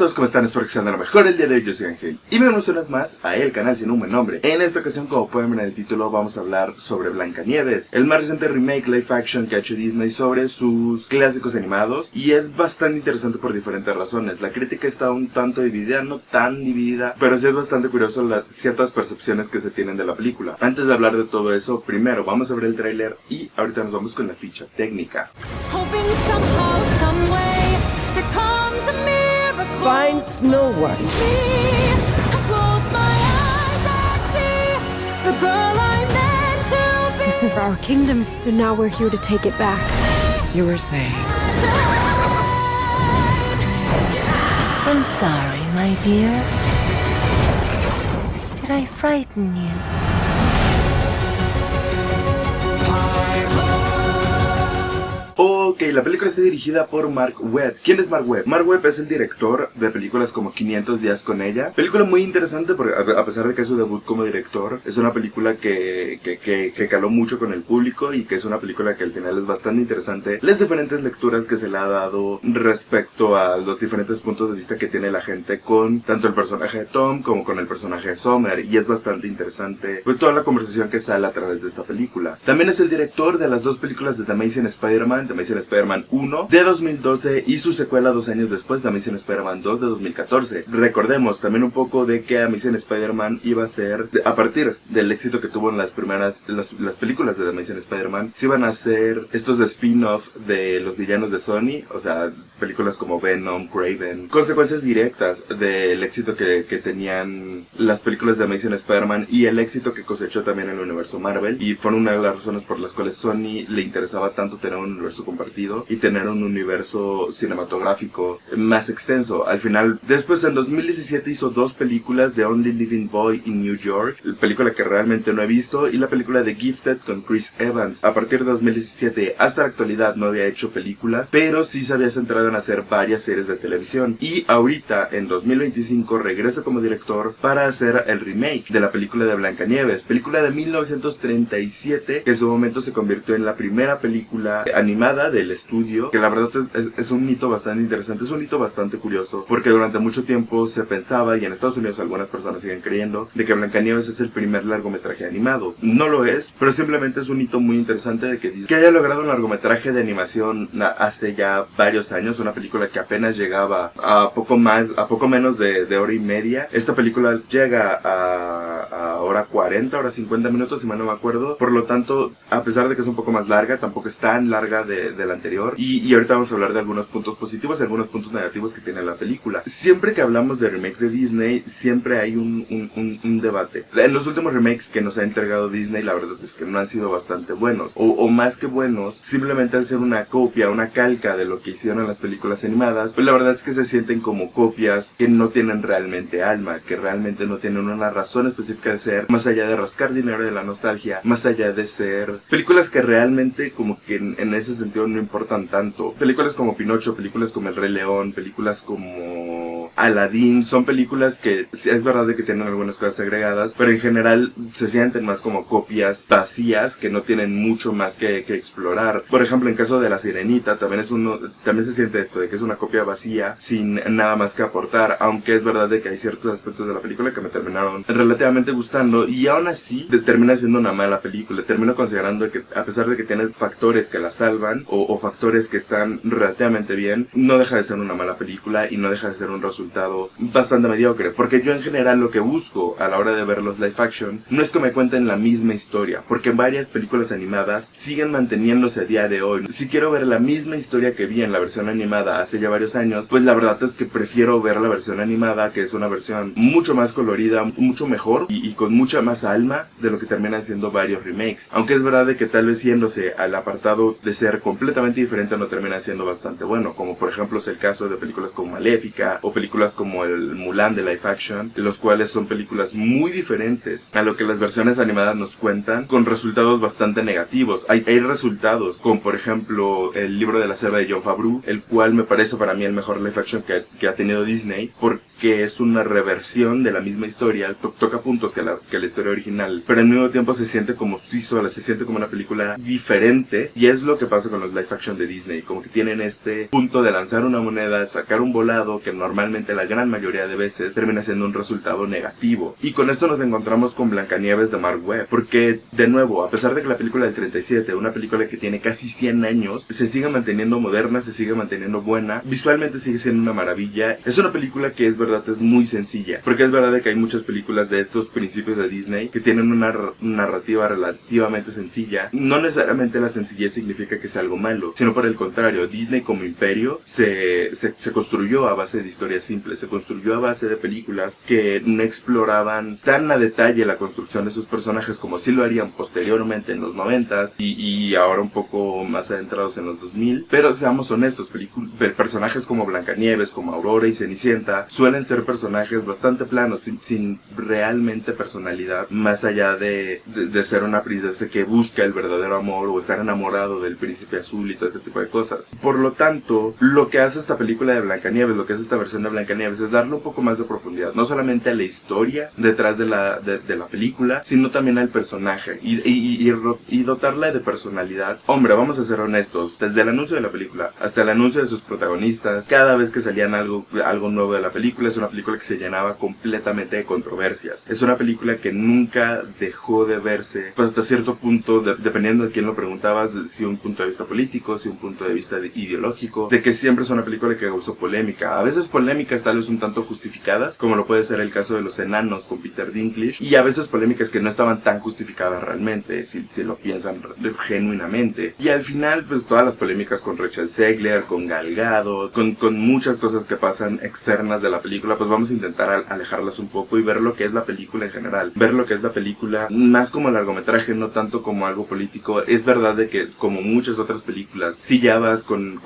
todos, ¿cómo están? Espero que sean de lo mejor. El día de hoy yo soy Ángel y bienvenidos una vez más a El Canal Sin Un Buen Nombre. En esta ocasión, como pueden ver en el título, vamos a hablar sobre Blancanieves, el más reciente remake live action que ha hecho Disney sobre sus clásicos animados, y es bastante interesante por diferentes razones. La crítica está un tanto dividida, no tan dividida, pero sí es bastante curioso ciertas percepciones que se tienen de la película. Antes de hablar de todo eso, primero vamos a ver el tráiler y ahorita nos vamos con la ficha técnica. Find Snow White. This is our kingdom, and now we're here to take it back. You were saying. I'm sorry, my dear. Did I frighten you? Ok, la película está dirigida por Mark Webb. ¿Quién es Mark Webb? Mark Webb es el director de películas como 500 días con ella. Película muy interesante porque a pesar de que es su debut como director, es una película que caló mucho con el público y que es una película que al final es bastante interesante. Las diferentes lecturas que se le ha dado respecto a los diferentes puntos de vista que tiene la gente con tanto el personaje de Tom como con el personaje de Summer, y es bastante interesante pues toda la conversación que sale a través de esta película. También es el director de las dos películas de The Amazing Spider-Man, The Amazing Spider-Man 1 de 2012 y su secuela 2 años después, The Amazing Spider-Man 2 de 2014. Recordemos también un poco de que Amazing Spider-Man iba a ser, a partir del éxito que tuvo en las primeras, las películas de The Amazing Spider-Man, se iban a hacer estos spin-off de los villanos de Sony, o sea, películas como Venom, Kraven, consecuencias directas del éxito que tenían las películas de Amazing Spider-Man y el éxito que cosechó también el universo Marvel, y fueron una de las razones por las cuales Sony le interesaba tanto tener un universo compartido y tener un universo cinematográfico más extenso. Al final, después en 2017 hizo dos películas, The Only Living Boy in New York, película que realmente no he visto, y la película de Gifted con Chris Evans. A partir de 2017 hasta la actualidad no había hecho películas, pero sí se había centrado en hacer varias series de televisión, y ahorita en 2025 regresa como director para hacer el remake de la película de Blancanieves, película de 1937 que en su momento se convirtió en la primera película animada del estudio, que la verdad es un hito bastante interesante, es un hito bastante curioso, porque durante mucho tiempo se pensaba, y en Estados Unidos algunas personas siguen creyendo, de que Blancanieves es el primer largometraje animado. No lo es, pero simplemente es un hito muy interesante de que haya logrado un largometraje de animación hace ya varios años, una película que apenas llegaba a poco menos de hora y media. Esta película llega a hora 40, hora 50 minutos, si mal no me acuerdo. Por lo tanto, a pesar de que es un poco más larga, tampoco es tan larga de la anterior. Y ahorita vamos a hablar de algunos puntos positivos y algunos puntos negativos que tiene la película. Siempre que hablamos de remakes de Disney, siempre hay un debate. En los últimos remakes que nos ha entregado Disney, la verdad es que no han sido bastante buenos. O más que buenos, simplemente al ser una copia, una calca de lo que hicieron en las películas animadas, pues la verdad es que se sienten como copias que no tienen realmente alma, que realmente no tienen una razón específica de ser, más allá de rascar dinero de la nostalgia, más allá de ser películas que realmente como que en ese sentido no importan tanto. Películas como Pinocho, películas como El Rey León, películas como Aladdin, son películas que es verdad de que tienen algunas cosas agregadas, pero en general se sienten más como copias vacías que no tienen mucho más que explorar. Por ejemplo, en caso de La Sirenita también se siente esto de que es una copia vacía sin nada más que aportar, aunque es verdad de que hay ciertos aspectos de la película que me terminaron relativamente gustando, y aún así termina siendo una mala película. Termino considerando que a pesar de que tiene factores que la salvan o factores que están relativamente bien, no deja de ser una mala película y no deja de ser un resultado bastante mediocre, porque yo en general lo que busco a la hora de ver los live action no es que me cuenten la misma historia, porque varias películas animadas siguen manteniéndose a día de hoy. Si quiero ver la misma historia que vi en la versión animada hace ya varios años, pues la verdad es que prefiero ver la versión animada, que es una versión mucho más colorida, mucho mejor y con mucha más alma de lo que terminan siendo varios remakes. Aunque es verdad de que tal vez yéndose al apartado de ser completamente diferente no termina siendo bastante bueno, como por ejemplo es el caso de películas como Maléfica o películas como el Mulan de live action, los cuales son películas muy diferentes a lo que las versiones animadas nos cuentan, con resultados bastante negativos. Hay resultados como por ejemplo el libro de la selva de Jon Favreau, el cual me parece para mí el mejor live action que ha tenido Disney, porque que es una reversión de la misma historia, toca puntos que la historia original, pero al mismo tiempo se siente como sí sola, se siente como una película diferente, y es lo que pasa con los live action de Disney, como que tienen este punto de lanzar una moneda, sacar un volado, que normalmente la gran mayoría de veces termina siendo un resultado negativo. Y con esto nos encontramos con Blancanieves de Mark Webb, porque de nuevo, a pesar de que la película del 37, una película que tiene casi 100 años, se sigue manteniendo moderna, se sigue manteniendo buena, visualmente sigue siendo una maravilla. Es una película que es verdad, es muy sencilla, porque es verdad que hay muchas películas de estos principios de Disney que tienen una narrativa relativamente sencilla. No necesariamente la sencillez significa que sea algo malo, sino por el contrario, Disney como imperio se construyó a base de historias simples, se construyó a base de películas que no exploraban tan a detalle la construcción de sus personajes como sí lo harían posteriormente en los 90s y ahora un poco más adentrados en los 2000. Pero seamos honestos, personajes como Blancanieves, como Aurora y Cenicienta suelen ser personajes bastante planos, sin realmente personalidad, más allá de ser una princesa que busca el verdadero amor o estar enamorado del príncipe azul y todo este tipo de cosas. Por lo tanto, lo que hace esta película de Blancanieves, lo que hace esta versión de Blancanieves, es darle un poco más de profundidad, no solamente a la historia detrás de la película, sino también al personaje y dotarla de personalidad. Hombre, vamos a ser honestos, desde el anuncio de la película hasta el anuncio de sus protagonistas, cada vez que salían algo nuevo de la película, es una película que se llenaba completamente de controversias. Es una película que nunca dejó de verse, pues hasta cierto punto, dependiendo de quién lo preguntabas, si un punto de vista político, si un punto de vista ideológico, de que siempre es una película que causó polémica. A veces polémicas tal vez un tanto justificadas, como lo puede ser el caso de Los Enanos con Peter Dinklage, y a veces polémicas que no estaban tan justificadas realmente, si lo piensan genuinamente. Y al final, pues todas las polémicas con Rachel Zegler, con Gal Gadot, con muchas cosas que pasan externas de la película, pues vamos a intentar alejarlas un poco y ver lo que es la película en general, ver lo que es la película más como largometraje, no tanto como algo político. Es verdad de que, como muchas otras películas, si ya vas con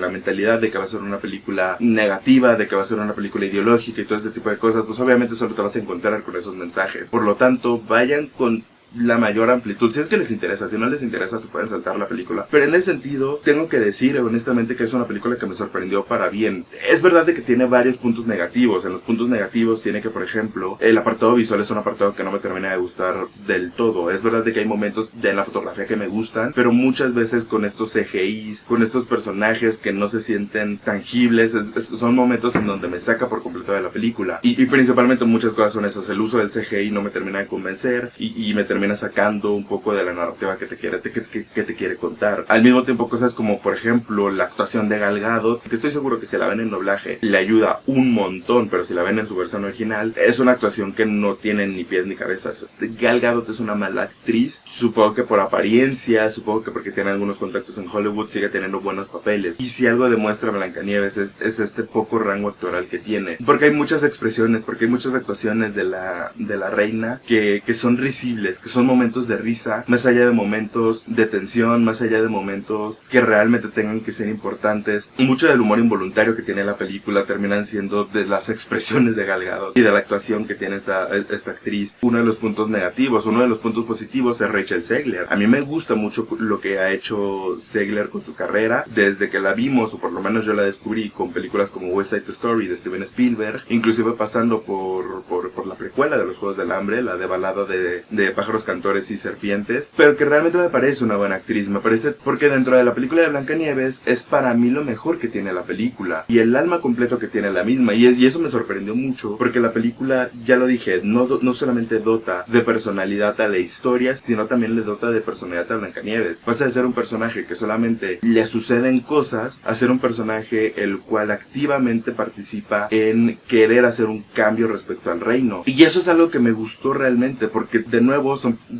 la mentalidad de que va a ser una película negativa, de que va a ser una película ideológica y todo este tipo de cosas, pues obviamente solo te vas a encontrar con esos mensajes. Por lo tanto, vayan con la mayor amplitud, si es que les interesa. Si no les interesa, se pueden saltar la película, pero en ese sentido tengo que decir honestamente que es una película que me sorprendió para bien. Es verdad de que tiene varios puntos negativos. En los puntos negativos tiene que, por ejemplo, el apartado visual es un apartado que no me termina de gustar del todo. Es verdad de que hay momentos en la fotografía que me gustan, pero muchas veces con estos CGIs, con estos personajes que no se sienten tangibles, son momentos en donde me saca por completo de la película, y principalmente muchas cosas son esos. El uso del CGI no me termina de convencer y me termina sacando un poco de la narrativa que te quiere contar. Al mismo tiempo, cosas como, por ejemplo, la actuación de Gal Gadot, que estoy seguro que si la ven en doblaje le ayuda un montón, pero si la ven en su versión original es una actuación que no tiene ni pies ni cabezas. Gal Gadot es una mala actriz, supongo que por apariencia, supongo que porque tiene algunos contactos en Hollywood, sigue teniendo buenos papeles, y si algo demuestra Blancanieves es este poco rango actoral que tiene, porque hay muchas expresiones, porque hay muchas actuaciones de la reina que son risibles, que son momentos de risa, más allá de momentos de tensión, más allá de momentos que realmente tengan que ser importantes. Mucho del humor involuntario que tiene la película terminan siendo de las expresiones de Gal Gadot y de la actuación que tiene esta actriz. Uno de los puntos negativos, uno de los puntos positivos es Rachel Zegler. A mí me gusta mucho lo que ha hecho Zegler con su carrera, desde que la vimos, o por lo menos yo la descubrí con películas como West Side Story de Steven Spielberg, inclusive pasando por la precuela de los Juegos del Hambre, la de Balada de Pájaros Cantores y Serpientes, pero que realmente me parece una buena actriz. Me parece porque dentro de la película de Blancanieves es para mí lo mejor que tiene la película y el alma completo que tiene la misma, y eso me sorprendió mucho porque la película, ya lo dije, no solamente dota de personalidad a la historia, sino también le dota de personalidad a Blancanieves. Pasa de ser un personaje que solamente le suceden cosas a ser un personaje el cual activamente participa en querer hacer un cambio respecto al reino, y eso es algo que me gustó realmente, porque de nuevo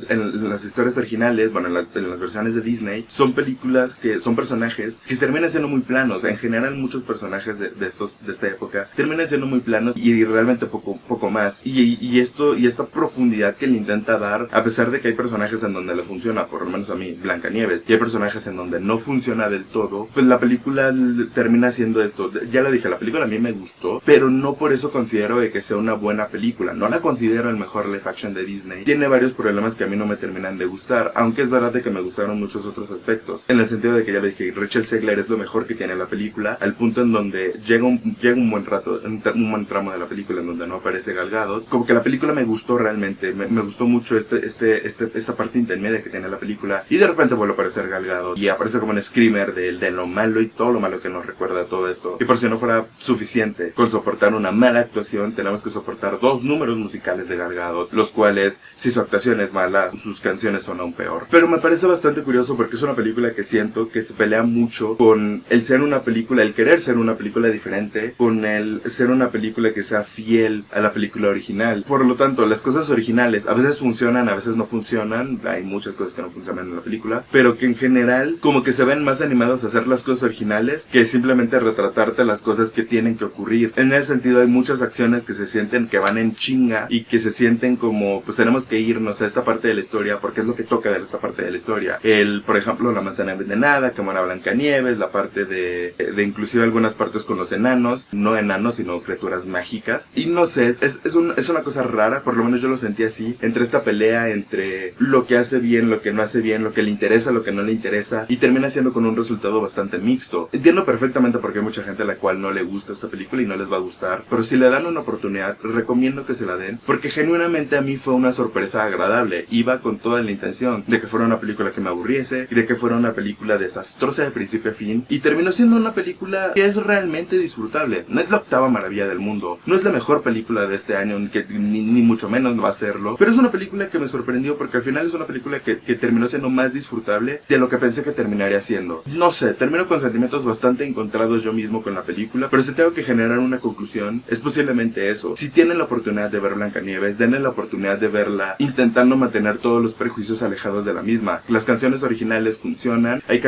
en las historias originales, bueno, en las versiones de Disney, son películas que son personajes que terminan siendo muy planos. En general, muchos personajes de esta época terminan siendo muy planos y realmente poco más. Y esta profundidad que le intenta dar, a pesar de que hay personajes en donde le funciona, por lo menos a mí, Blancanieves, y hay personajes en donde no funciona del todo, pues la película termina siendo esto. Ya lo dije, la película a mí me gustó, pero no por eso considero que sea una buena película. película. No la considero el mejor live action de Disney. Tiene varios problemas que a mí no me terminan de gustar, aunque es verdad de que me gustaron muchos otros aspectos. En el sentido de que ya le dije, Rachel Zegler es lo mejor que tiene la película, al punto en donde llega un buen rato, un buen tramo de la película en donde no aparece Gal Gadot. Como que la película me gustó realmente, me gustó mucho esta parte intermedia que tiene la película, y de repente vuelve a aparecer Gal Gadot y aparece como un screamer de lo malo y todo lo malo que nos recuerda todo esto. Y por si no fuera suficiente con soportar una mala actuación, tenemos que soportar 2 números musicales de Gal Gadot, los cuales, si su actuación es mala, sus canciones son aún peor. Pero me parece bastante curioso porque es una película que siento que se pelea mucho con el ser una película, el querer ser una película diferente, con el ser una película que sea fiel a la película original. Por lo tanto, las cosas originales a veces funcionan, a veces no funcionan, hay muchas cosas que no funcionan en la película, pero que en general como que se ven más animados a hacer las cosas originales que simplemente retratarte las cosas que tienen que ocurrir. En ese sentido hay muchas acciones que se sienten que van en chinga y que se sienten como, pues tenemos que irnos a esta parte de la historia porque es lo que toca de esta parte de la historia. Por ejemplo, la manzana envenenada, que muera Blancanieves, la parte de inclusive algunas partes con los enanos, no enanos sino criaturas mágicas. Y no sé, es una cosa rara, por lo menos yo lo sentí así, entre esta pelea entre lo que hace bien, lo que no hace bien, lo que le interesa, lo que no le interesa, y termina siendo con un resultado bastante mixto. Entiendo perfectamente por qué hay mucha gente a la cual no le gusta esta película y no les va a gustar, pero si le dan una oportunidad, recomiendo que se la den, porque genuinamente a mí fue una sorpresa agradable. Iba con toda la intención de que fuera una película que me aburriese, y de que fuera una película desastrosa de principio a fin, y terminó siendo una película que es realmente disfrutable. No es la 8ª maravilla del mundo, no es la mejor película de este año, ni mucho menos va a serlo, pero es una película que me sorprendió porque al final es una película que terminó siendo más disfrutable de lo que pensé que terminaría siendo. No sé, termino con sentimientos bastante encontrados yo mismo con la película, pero si tengo que generar una conclusión, es posiblemente eso. Si tienen la oportunidad de ver Blancanieves, denle la oportunidad de verla intentando mantener todos los prejuicios alejados de la misma. Las canciones originales funcionan, hay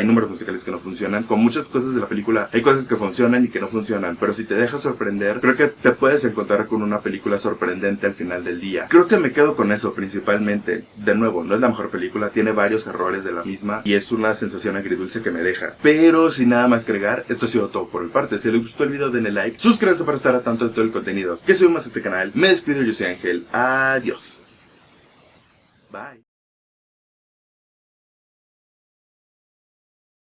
números musicales que no funcionan, con muchas cosas de la película hay cosas que funcionan y que no funcionan, pero si te dejas sorprender, creo que te puedes encontrar con una película sorprendente al final del día. Creo que me quedo con eso principalmente. De nuevo, no es la mejor película, tiene varios errores de la misma y es una sensación agridulce que me deja. Pero sin nada más que agregar, esto ha sido todo por mi parte. Si les gustó el video denle like, suscríbanse para estar a tanto de todo el contenido que subimos a este canal. Me despido, yo soy Ángel. Adiós. Bye.